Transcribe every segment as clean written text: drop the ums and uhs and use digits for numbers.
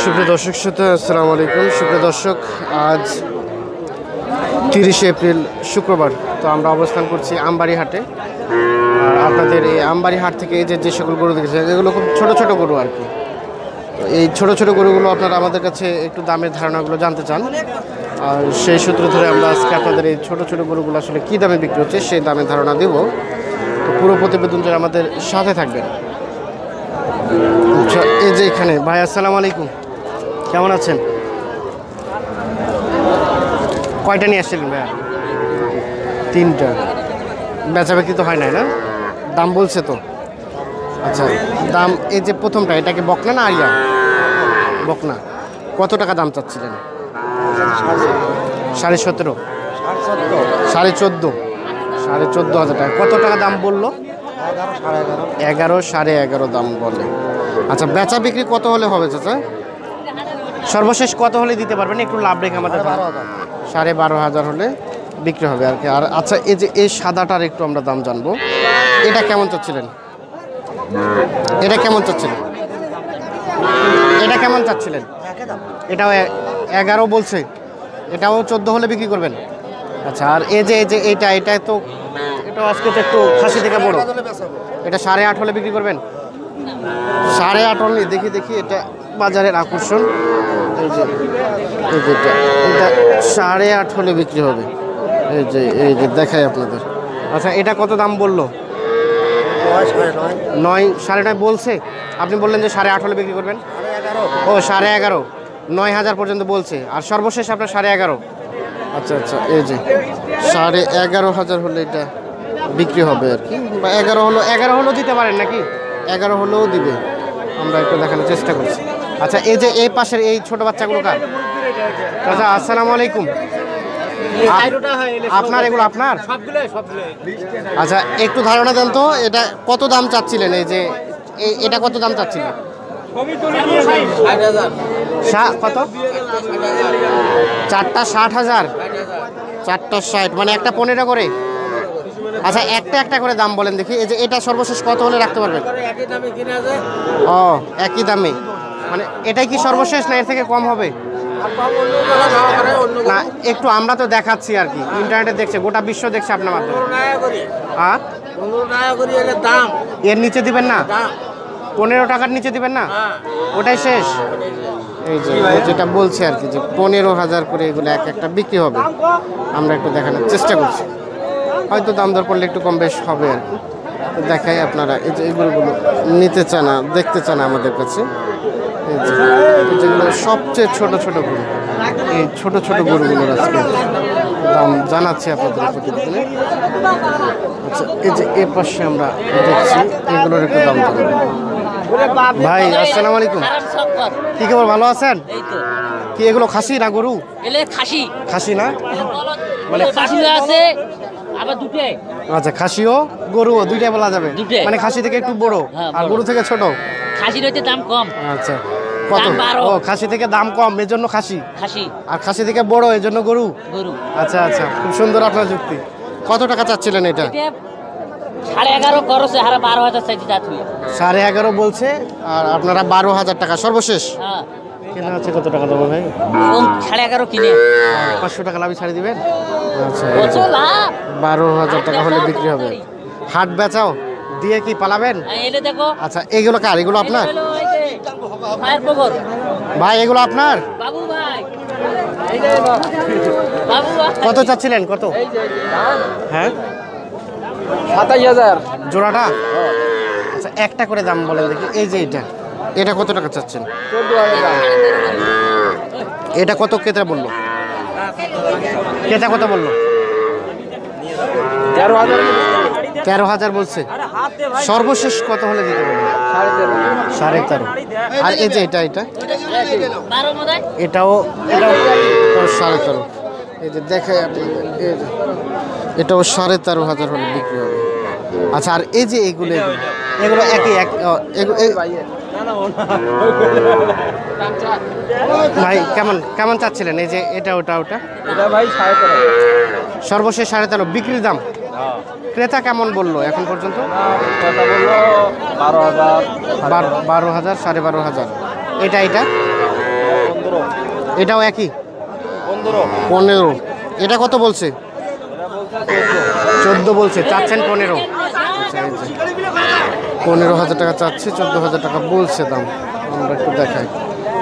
সুপ্রিয় দর্শক শ্রোতা, আসসালামু আলাইকুম। সুপ্রিয় দর্শক, আজ 30শে এপ্রিল শুক্রবার। তো আমরা অবস্থান করছি আমবাড়ি হাটে। আর আপনাদের এই আমবাড়ি হাট থেকে এই যে সকল গরু দেখেছেন, এগুলো খুব ছোট ছোট গরু আর কি। তো এই ছোট ছোট গরুগুলো আপনারা আমাদের কাছে একটু দামের ধারণাগুলো জানতে চান, আর সেই সূত্র ধরে আমরা আজকে আপনাদের এই ছোট ছোট গরুগুলো আসলে কী দামে বিক্রি হচ্ছে সেই দামের ধারণা দেব। তো পুরো প্রতিবেদন ধরে আমাদের সাথে থাকবেন। আচ্ছা, এই যে এখানে ভাই, আসসালামু আলাইকুম, কেমন আছেন? কয়টা নিয়ে আসছিলেন ভাইয়া? 3টা। বেচা বিক্রি তো হয় নাই না? দাম বলছে তো? আচ্ছা, দাম এই যে প্রথমটা, এটাকে বকনা না আরিয়া? বকনা। কত টাকা দাম চাচ্ছিলেন? 17.5, 14.5, 14.5 টাকা। কত টাকা দাম বললো? 11, 11.5 দাম বলে। আচ্ছা, বেচা বিক্রি কত হলে হবে চাচা? সর্বশেষ কত হলে দিতে পারবেন? একটু লাভ রেখে আমাদের 12,500 হলে বিক্রি হবে আর কি। আর আচ্ছা, এই যে এই সাদাটার একটু আমরা দাম জানবো। এটা কেমন চাচ্ছিলেন? এটা কেমন চাচ্ছিলেন? এটা কেমন চাচ্ছিলেন? এটাও 11 বলছে, এটাও 14 হলে বিক্রি করবেন। আচ্ছা, আর এই যে এটা তো, এটা আজকে তো একটু খাসি থেকে বড়, এটা 8.5 হলে বিক্রি করবেন। 8.5 হলে দেখি এটা বাজারের আকর্ষণ। এই যে এটা 8.5 হলে বিক্রি হবে। এই যে দেখাই আপনাদের। আচ্ছা, এটা কত দাম বললো? 9, 9.5 বলছে। আপনি বললেন যে 8.5 হলে বিক্রি করবেন। ও 11.5, 9,000 পর্যন্ত বলছে, আর সর্বশেষ আপনার 11.5। আচ্ছা, এই যে 11,500 হলে এটা বিক্রি হবে আর কি। বা 11 হলেও দিতে পারেন নাকি? 11 হলেও দিবে, আমরা একটু দেখানোর চেষ্টা করছি। আচ্ছা, এই যে এই পাশের এই ছোট বাচ্চাগুলো কার? আচ্ছা, আসসালামু আলাইকুম। আপনার এগুলো আপনার? আচ্ছা, একটু ধারণা দেন তো, এটা কত দাম চাচ্ছিলেন? এই যে এটা কত দাম চাচ্ছিলেন? কত? 4টা 60,000? 4টা 60, মানে একটা 15 করে। আচ্ছা, একটা করে দাম বলেন দেখি। এই যে এটা সর্বশেষ কত হলে রাখতে পারবেন? ও, একই দামে, মানে এটাই কি সর্বশেষ না এর থেকে কম হবে? না, একটু আমরা তো দেখাচ্ছি আর কি, ইন্টারনেটে দেখছে, গোটা বিশ্ব দেখছে আপনার মাধ্যমে। হ্যাঁ, এর নিচে দিবেন না? 15 টাকার নিচে দিবেন না? ওটাই শেষ। এই যে যেটা বলছে আর কি, যে 15,000 করে এগুলো একটা বিক্রি হবে। আমরা একটু দেখানোর চেষ্টা করছি, হয়তো দাম দর করলে একটু কম বেশ হবে আর কি। তো দেখাই আপনারা, এই যে এগুলো নিতে চান না, দেখতে চান আমাদের কাছে। এই যে যেগুলো সবচেয়ে ছোট গরু, এই ছোট গরুগুলোর আজকে দাম জানাচ্ছি আপনাদের প্রতিদিনে। আচ্ছা, এই যে এ পাশে আমরা দেখছি, এগুলোর একটু দাম জানাবো। ভাই, আসসালামু আলাইকুম, কি খবর? ভালো আছেন? কি এগুলো খাসি না গরু? খাসি না, মানে আচ্ছা, খাসিও গরুও দুইটাই বলা যাবে, মানে খাসি থেকে একটু বড় আর গরু থেকে ছোট। খাসির হইতে দাম কম। আচ্ছা, কত? ও, খাসি থেকে দাম কম এজন্য খাসি, আর খাসি থেকে বড় এজন্য গরু। আচ্ছা, খুব সুন্দর আপনার যুক্তি। কত টাকা চাচ্ছিলেন এটা? 11.5 খরচে, 12,000 চাইছি। 11.5 বলছে, আর আপনারা 12,000 টাকা সর্বশেষ কেনা আছে। কত টাকা দেবো ভাই? 11.5 কিনে 500 টাকা লাভই ছাড়ি দিবেন। আচ্ছা, 12,000 টাকা হলে বিক্রি হবে। হাট বেচাও দিয়ে কি পালাবেন? আচ্ছা, এগুলো কার? এগুলো আপনার ভাই? এগুলো আপনার? কত চাচ্ছিলেন? কত? হ্যাঁ, 27,000 জোড়াটা। আচ্ছা, একটা করে দাম বলেন দেখি। এই যে এটা কত টাকা চাচ্ছেন? 14,000। এটা কত ক্রেতা বললো? ক্রেতা কত বললো? 13,000 বলছে। সর্বশেষ কত হলে দিতে পারবে? 13.5। আর এই যে এটাও 13.5। এই যে দেখাই আপনাদের, এটাও 13,500 হলে বিক্রি হবে। আচ্ছা, আর এই যে এগুলো একই ভাই, কেমন চাচ্ছিলেন? এই যে এটা ওটা ভাই 13.5। সর্বশেষ 13.5 বিক্রির দাম। ক্রেতা কেমন বললো এখন পর্যন্ত? কথা বললো 12,000, 12,000, 12,500 এটা এটা 15 এটাও একই 15 15। এটা কত বলছে? 14 বলছে, চাচ্ছেন 15। আচ্ছা, এই যে 15,000 টাকা চাচ্ছে, 14,000 টাকা বলছে দাম। আমরা একটু দেখাই।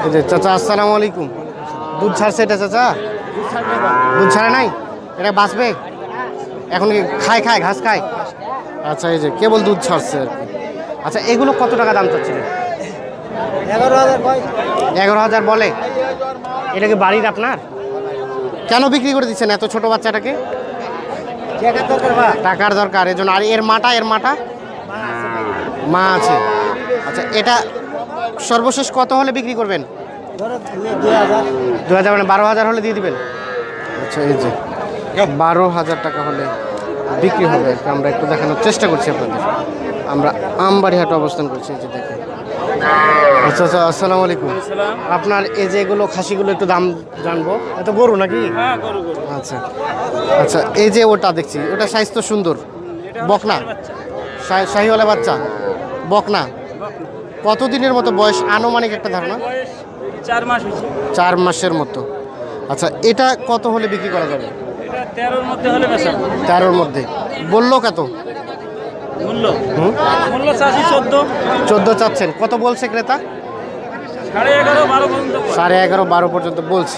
এই যে চাচা, আসসালামু আলাইকুম। দুধ ছাড়ছে এটা চাচা? দুধ ছাড়ে নাই? এটা বাঁচবে এখন? কি খায় ঘাস খায়? আচ্ছা, এই যে কেবল দুধ ছাড়ছে আর কি। আচ্ছা, এগুলো কত টাকা দাম চাচ্ছিলেন? 11,000 বলে। এটা কি বাড়ির আপনার? কেন বিক্রি করে দিচ্ছেন এত ছোট বাচ্চাটাকে? টাকার দরকার এই জন্য। আর এর মাটা মা আছে। আচ্ছা, এটা সর্বশেষ কত হলে বিক্রি করবেন? 2,000 মানে 12,000 হলে দিয়ে দিবেন? আচ্ছা, এই যে 12,000 টাকা হলে বিক্রি হবে। আমরা একটু দেখানোর চেষ্টা করছি আপনাদের। আমরা আমবাড়িহাটে অবস্থান করছি, এই যে দেখেন। আচ্ছা আচ্ছা, আসসালামু আলাইকুম। আপনার এই যে এগুলো খাসিগুলো একটু দাম জানবো। এটা গরু নাকি? আচ্ছা আচ্ছা, এই যে ওটা দেখছি, ওটা সাইজ তো সুন্দর। বকনা? শাহিওয়ালা বাচ্চা বকনা। কতদিনের মতো বয়স আনুমানিক একটা ধারণা? 4 মাস হয়েছে। 4 মাসের মতো। আচ্ছা, এটা কত হলে বিক্রি করা যাবে? এটা 13 এর মধ্যে হলে বেচা। 13-র মধ্যে বললো কত? মূল্য চাষি 14 চাচ্ছেন। কত বলছে ক্রেতা? 11.5 12 পর্যন্ত। 11.5 12 পর্যন্ত বলছে।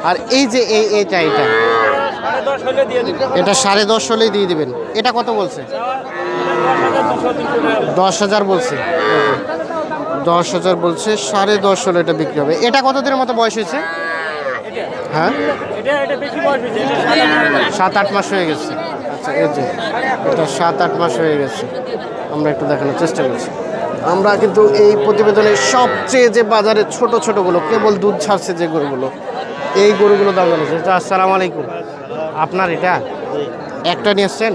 আর এই যে এটা 10.5 হলে দিয়ে দিন। এটা 10.5 হলেই দিয়ে দিবেন। এটা কত বলছে? 10,000 বলছে। 10,000 বলছে, 10.5 হলে এটা বিক্রি হবে। এটা কতদিনের মতো বয়স হয়েছে? হ্যাঁ, এটা বেশি বয়স হয়েছে। 7-8 মাস হয়ে গেছে। আচ্ছা, এই যে এটা 7-8 মাস হয়ে গেছে। আমরা একটু দেখানোর চেষ্টা করছি। আমরা কিন্তু এই প্রতিবেদনের সবচেয়ে যে বাজারে ছোট ছোটগুলো কেবল দুধ ছাড়ছে যে গরুগুলো, এই গরুগুলো দাম জানাচ্ছে। আসসালামু আলাইকুম। আপনার এটা একটা নিয়ে আসছেন?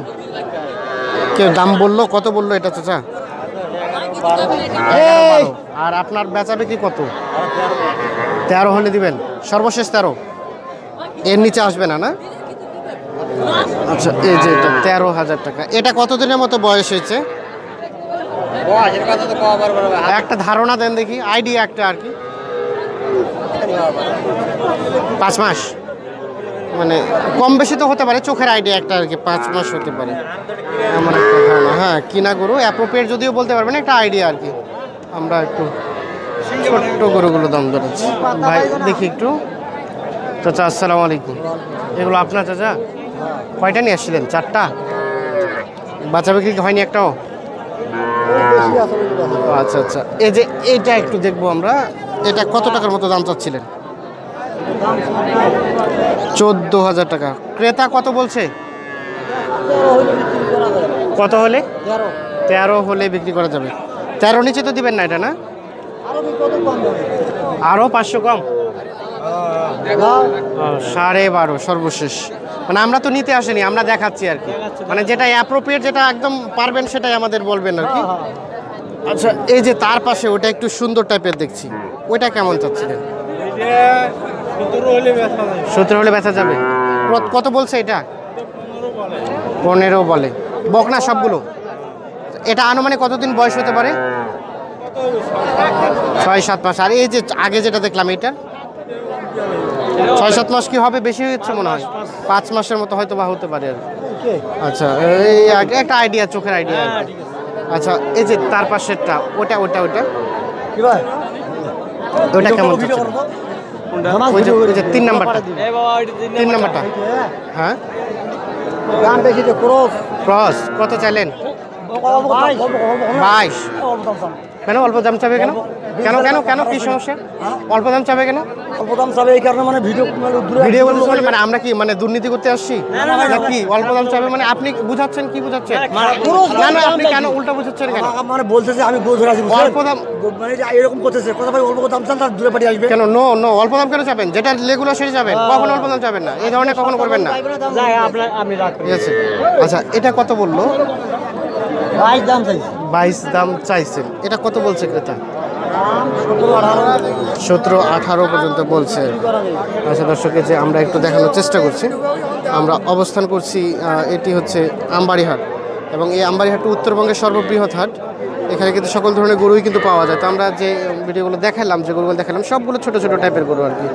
কেউ দাম বললো? কত বললো এটা চাচা? 11-12। আর আপনার বেচা বিক্রি কত? 13 হলে দিবেন? সর্বশেষ 13? এর নিচে আসবে না? না, আচ্ছা, এই যে এটা 13,000 টাকা। এটা কতদিনের মতো বয়স হয়েছে? একটা ধারণা দেন দেখি, আইডিয়া একটা আর কি। 5 মাস মানে কম বেশি তো হতে পারে, চোখের আইডিয়া একটা আর কি। 5 মাস হতে পারে আমার একটা ধারণা। হ্যাঁ, কিনা গরু অ্যাপ্রোপ্রিয়েট যদিও বলতে পারবেন, একটা আইডিয়া আর কি। আমরা একটু ছোট্ট গরুগুলো দাম ধরেছি ভাই, দেখি একটু। চাচা, আসসালামু আলাইকুম। এগুলো আপনার চাচা? কয়টা নিয়ে আসছিলেন? 4টা? বাচ্চা বিক্রি হয়নি একটাও? আচ্ছা আচ্ছা, এই যে এইটা একটু দেখবো আমরা। এটা কত টাকার মতো দাম চাচ্ছিলেন? 14,000 টাকা। ক্রেতা কত বলছে? কত হলে? 13 হলে বিক্রি করা যাবে। 13 নিচে তো দিবেন না এটা? না, আরো 500 কম? 12.5 সর্বশেষ। মানে আমরা তো নিতে আসেনি, আমরা দেখাচ্ছি আর কি। মানে যেটা অ্যাপ্রোপ্রিয়েট, যেটা একদম পারবেন সেটাই আমাদের বলবেন আর কি। আচ্ছা, এই যে তার পাশে ওটা একটু সুন্দর টাইপের দেখছি, ওইটা কেমন চাচ্ছিলেন? 17 হলে বেচা যাবে। কত বলছে এটা? 15 বলে। বকনা সবগুলো? এটা আনুমানিক কতদিন বয়স হতে পারে? 6-7 মাস। আর এই যে আগে যেটা দেখলাম এটা 6-7 মাস কি হবে? বেশি হচ্ছে মনে হয়। 5 মাসের মতো হয়তো বা হতে পারে আর কি। আচ্ছা, এই একটা আইডিয়া, চোখের আইডিয়া। আচ্ছা, এই যে তার পাশেরটা ওটা ওটা ওটা ওটা কেমন চাচ্ছেন? ওই যে 3 নাম্বারটা? 3 নাম্বারটা? হ্যাঁ, ক্রস। কত চাইলেন? 22। কেন অল্প দাম চাবে? কেন কেন কেন কেন কি সমস্যা? অল্প দাম চাবে কেন? অল্প দাম চাবে এই কারণে, মানে ভিডিও বলতে মানে আমরা কি মানে দুর্নীতি করতে আসছি নাকি? অল্প দাম চাবে মানে আপনি বুঝাচ্ছেন, কি বুঝাচ্ছেন? না না, আপনি কেন উল্টা বুঝাচ্ছেন কেন? মানে বলতেছে আমি গোল ধরে আছি, অল্প দাম মানে এরকম করতেছে কথা ভাই। অল্প দাম চান তার দূরে পাঠিয়ে আসবে কেন? নো নো, অল্প দাম কেন চাবেন? যেটা রেগুলার সেটা যাবেন, কখনো অল্প দাম চাবেন না। এই ধরনের কখনো করবেন না, আপনি রাখবেন। ঠিক আছে? আচ্ছা, এটা কত বললো? 22 দাম চাইছি। 22 দাম চাইছেন। এটা কত বলছে ক্রেতা? 17-18 পর্যন্ত বলছে। আচ্ছা দর্শক, যে আমরা একটু দেখানোর চেষ্টা করছি। আমরা অবস্থান করছি, এটি হচ্ছে আমবাড়িহাট, এবং এই আমবাড়িহাটটি উত্তরবঙ্গের সর্ববৃহৎ হাট। এখানে কিন্তু সকল ধরনের গরুই কিন্তু পাওয়া যায়। তো আমরা যে ভিডিওগুলো দেখালাম, যে গরুগুলো দেখালাম, সবগুলো ছোট ছোট টাইপের গরু আর কি।